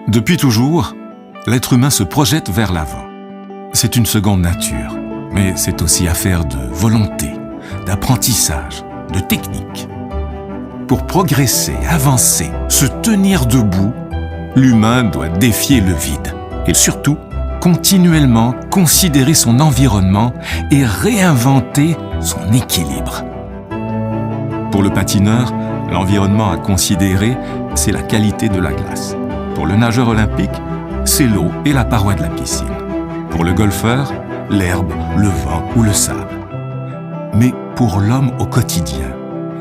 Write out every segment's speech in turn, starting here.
Depuis toujours, l'être humain se projette vers l'avant. C'est une seconde nature, mais c'est aussi affaire de volonté, d'apprentissage, de technique. Pour progresser, avancer, se tenir debout, l'humain doit défier le vide et surtout continuellement considérer son environnement et réinventer son équilibre. Pour le patineur, l'environnement à considérer, c'est la qualité de la glace. Pour le nageur olympique, c'est l'eau et la paroi de la piscine. Pour le golfeur, l'herbe, le vent ou le sable. Mais pour l'homme au quotidien,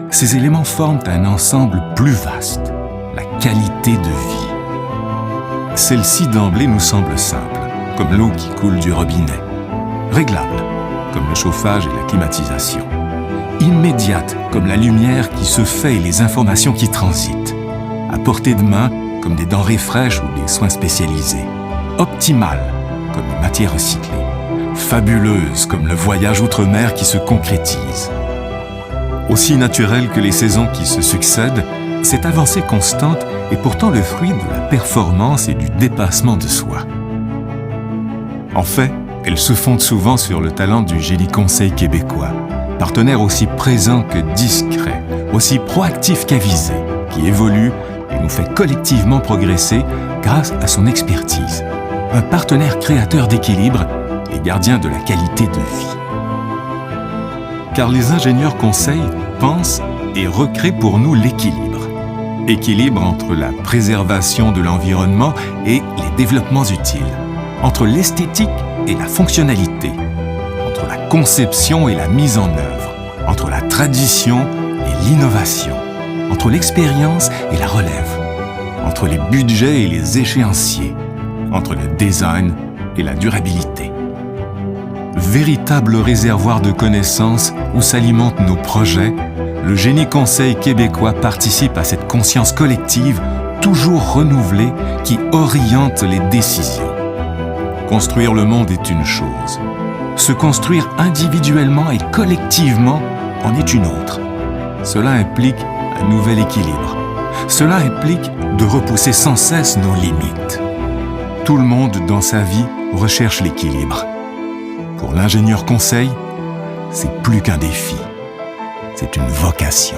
ces éléments forment un ensemble plus vaste, la qualité de vie. Celle-ci d'emblée nous semble simple, comme l'eau qui coule du robinet, réglable, comme le chauffage et la climatisation, immédiate, comme la lumière qui se fait et les informations qui transitent, à portée de main, comme des denrées fraîches ou des soins spécialisés, optimale, comme les matières recyclées, fabuleuse, comme le voyage outre-mer qui se concrétise. Aussi naturelle que les saisons qui se succèdent, cette avancée constante est pourtant le fruit de la performance et du dépassement de soi. En fait, elle se fonde souvent sur le talent du Génie Conseil québécois, partenaire aussi présent que discret, aussi proactif qu'avisé, qui évolue et nous fait collectivement progresser grâce à son expertise. Un partenaire créateur d'équilibre et gardien de la qualité de vie. Car les ingénieurs conseils pensent et recréent pour nous l'équilibre. Équilibre entre la préservation de l'environnement et les développements utiles, entre l'esthétique et la fonctionnalité, entre la conception et la mise en œuvre, entre la tradition et l'innovation, entre l'expérience et la relève, entre les budgets et les échéanciers, entre le design et la durabilité. Véritable réservoir de connaissances où s'alimentent nos projets, le Génie Conseil québécois participe à cette conscience collective toujours renouvelée qui oriente les décisions. Construire le monde est une chose. Se construire individuellement et collectivement en est une autre. Cela implique un nouvel équilibre. Cela implique de repousser sans cesse nos limites. Tout le monde dans sa vie recherche l'équilibre. Pour l'ingénieur conseil, c'est plus qu'un défi, c'est une vocation.